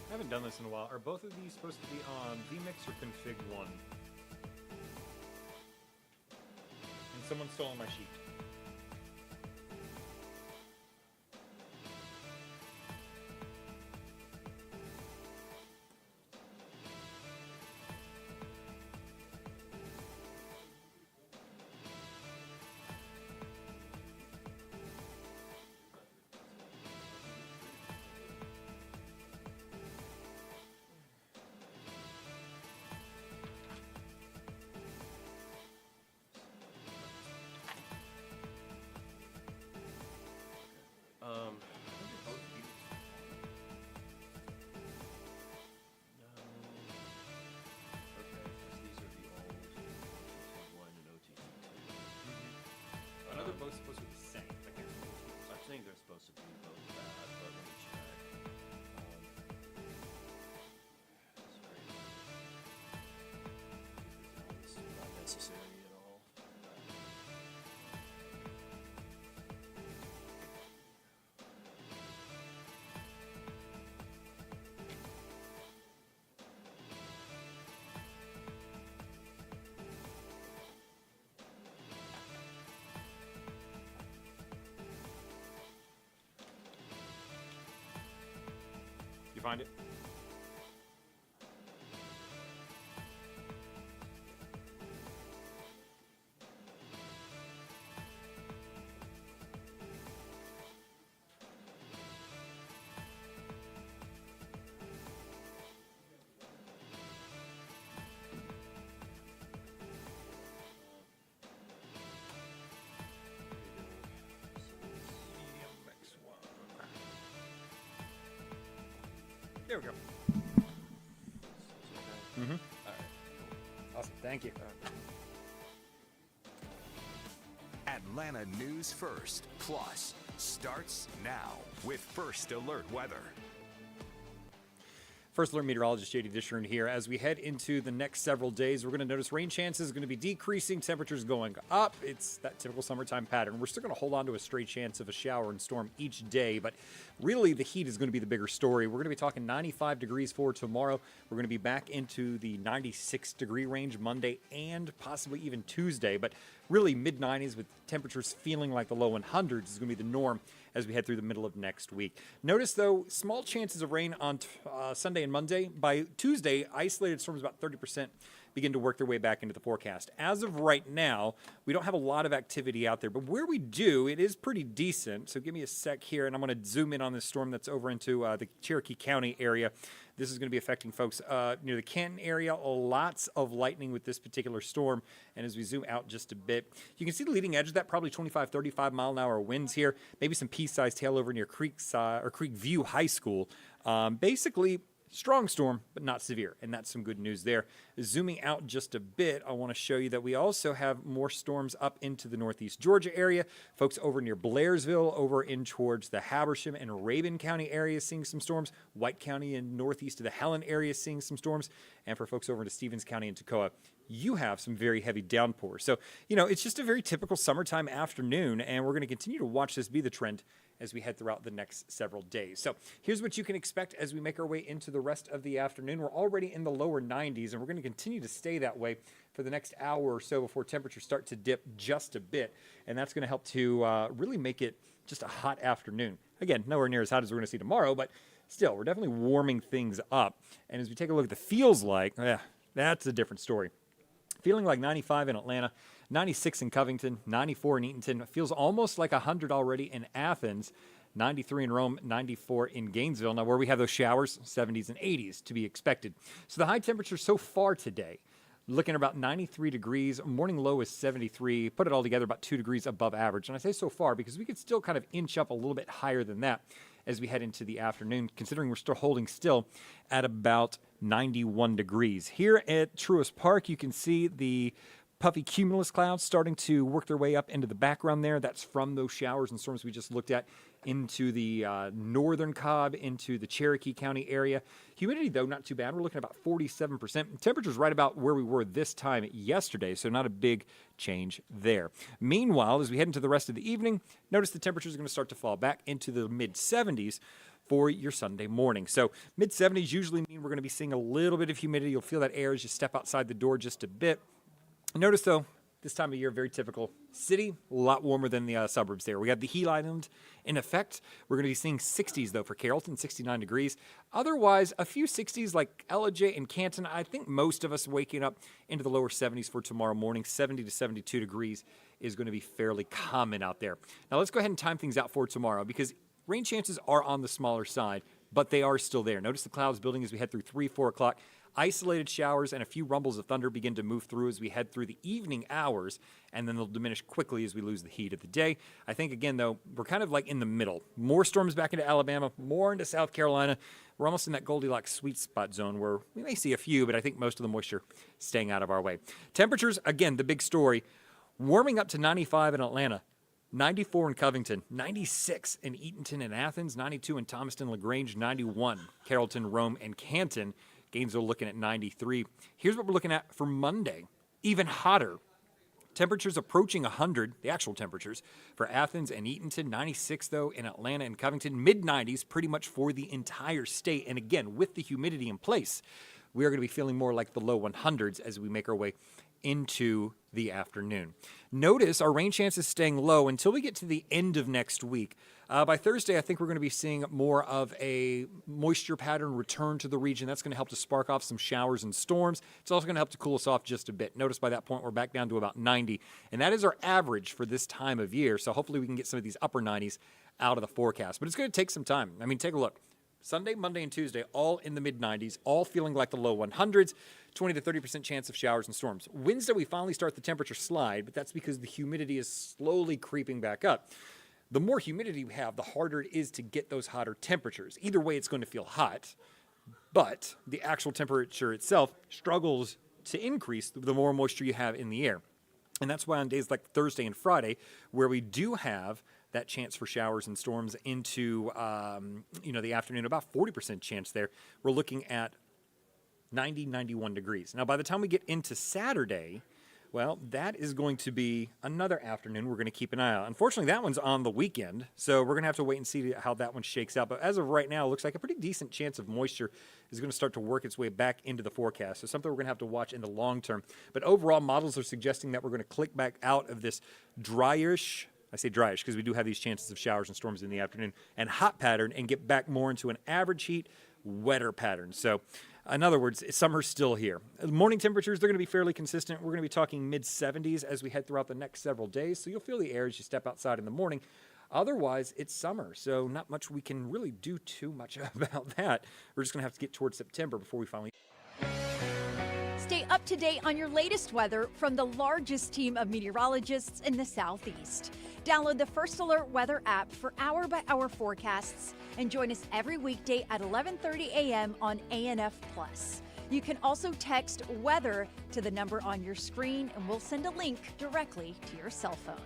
I haven't done this in a while. Are both of these supposed to be on vmix or config 1? And someone's stolen my sheet. They're both supposed to be the same. I can't remember which ones. I think they're supposed to be both bad, but let me check. That's great. It's not necessary at all. You find it? There we go. Mm-hmm. All right. Awesome. Thank you. Atlanta News First Plus starts now with First Alert Weather. First Alert Meteorologist JD Dishern here. As we head into the next several days, we're going to notice rain chances are going to be decreasing, temperatures going up. It's that typical summertime pattern. We're still going to hold on to a stray chance of a shower and storm each day, but really the heat is going to be the bigger story. We're going to be talking 95 degrees for tomorrow. We're going to be back into the 96 degree range Monday and possibly even Tuesday, but really mid-90s with temperatures feeling like the low 100s is going to be the norm as we head through the middle of next week. Notice, though, small chances of rain on Sunday and Monday. By Tuesday, isolated storms about 30% begin to work their way back into the forecast. As of right now, we don't have a lot of activity out there, but where we do, it is pretty decent. So give me a sec here, and I'm going to zoom in on this storm that's over into the Cherokee County area. This is going to be affecting folks near the Canton area. Lots of lightning with this particular storm. And as we zoom out just a bit, you can see the leading edge of that, probably 25, 35 mile an hour winds here. Maybe some pea-sized hail over near Creek View High School. Basically, strong storm, but not severe, and that's some good news there. Zooming out just a bit, I want to show you that we also have more storms up into the northeast Georgia area. Folks over near Blairsville, over in towards the Habersham and Rabun County area seeing some storms. White County and northeast of the Helen area seeing some storms. And for folks over into Stevens County and Toccoa, you have some very heavy downpours. So, it's just a very typical summertime afternoon, and we're going to continue to watch this be the trend as we head throughout the next several days. So here's what you can expect as we make our way into the rest of the afternoon. We're already in the lower 90s, and we're going to continue to stay that way for the next hour or so before temperatures start to dip just a bit. And that's going to help to really make it just a hot afternoon. Again, nowhere near as hot as we're going to see tomorrow, but still, we're definitely warming things up. And as we take a look at the feels like, that's a different story. Feeling like 95 in Atlanta, 96 in Covington, 94 in Eatonton. It feels almost like 100 already in Athens, 93 in Rome, 94 in Gainesville. Now, where we have those showers, 70s and 80s to be expected. So the high temperature so far today, looking at about 93 degrees. Morning low is 73. Put it all together, about 2 degrees above average. And I say so far because we could still kind of inch up a little bit higher than that as we head into the afternoon, considering we're still holding still at about 91 degrees. Here at Truist Park, you can see the puffy cumulus clouds starting to work their way up into the background there. That's from those showers and storms we just looked at into the northern Cobb, into the Cherokee County area. Humidity, though, not too bad. We're looking at about 47%. Temperature's right about where we were this time yesterday, so not a big change there. Meanwhile, as we head into the rest of the evening, notice the temperatures are going to start to fall back into the mid-70s for your Sunday morning. So mid-70s usually mean we're going to be seeing a little bit of humidity. You'll feel that air as you step outside the door just a bit. Notice, though, this time of year, very typical. City, a lot warmer than the suburbs there. We have the heat island in effect. We're going to be seeing 60s, though, for Carrollton, 69 degrees. Otherwise, a few 60s like Ellijay and Canton. I think most of us waking up into the lower 70s for tomorrow morning. 70 to 72 degrees is going to be fairly common out there. Now, let's go ahead and time things out for tomorrow because rain chances are on the smaller side, but they are still there. Notice the clouds building as we head through 3, 4 o'clock. Isolated showers and a few rumbles of thunder begin to move through as we head through the evening hours, and then they'll diminish quickly as we lose the heat of the day. I think, again, though, we're kind of like in the middle. More storms back into Alabama, more into South Carolina. We're almost in that Goldilocks sweet spot zone where we may see a few, but I think most of the moisture staying out of our way. Temperatures, again, the big story, warming up to 95 in Atlanta. 94 in Covington, 96 in Eatonton and Athens, 92 in Thomaston, LaGrange, 91 Carrollton, Rome, and Canton. Gainesville looking at 93. Here's what we're looking at for Monday. Even hotter. Temperatures approaching 100, the actual temperatures, for Athens and Eatonton. 96, though, in Atlanta and Covington. Mid-90s pretty much for the entire state. And again, with the humidity in place, we are going to be feeling more like the low 100s as we make our way into the afternoon. Notice our rain chances staying low until we get to the end of next week. By Thursday, I think we're going to be seeing more of a moisture pattern return to the region. That's going to help to spark off some showers and storms. It's also going to help to cool us off just a bit. Notice by that point, we're back down to about 90, and that is our average for this time of year. So hopefully we can get some of these upper 90s out of the forecast. But it's going to take some time. I mean, take a look. Sunday, Monday, and Tuesday, all in the mid-90s, all feeling like the low 100s, 20 to 30% chance of showers and storms. Wednesday, we finally start the temperature slide, but that's because the humidity is slowly creeping back up. The more humidity we have, the harder it is to get those hotter temperatures. Either way, it's going to feel hot, but the actual temperature itself struggles to increase the more moisture you have in the air. And that's why on days like Thursday and Friday, where we do have that chance for showers and storms into the afternoon, about 40% chance there, we're looking at 90, 91 degrees. Now, by the time we get into Saturday, well, that is going to be another afternoon we're going to keep an eye on. Unfortunately, that one's on the weekend, so we're going to have to wait and see how that one shakes out. But as of right now, it looks like a pretty decent chance of moisture is going to start to work its way back into the forecast. So something we're going to have to watch in the long term. But overall, models are suggesting that we're going to click back out of this dryish, I say dryish because we do have these chances of showers and storms in the afternoon, and hot pattern and get back more into an average heat, wetter pattern. So in other words, summer's still here. Morning temperatures, they're going to be fairly consistent. We're going to be talking mid-70s as we head throughout the next several days. So you'll feel the air as you step outside in the morning. Otherwise, it's summer, so not much we can really do too much about that. We're just going to have to get towards September before we finally... Stay up to date on your latest weather from the largest team of meteorologists in the Southeast. Download the First Alert Weather app for hour-by-hour forecasts and join us every weekday at 11:30 a.m. on ANF+. You can also text WEATHER to the number on your screen, and we'll send a link directly to your cell phone.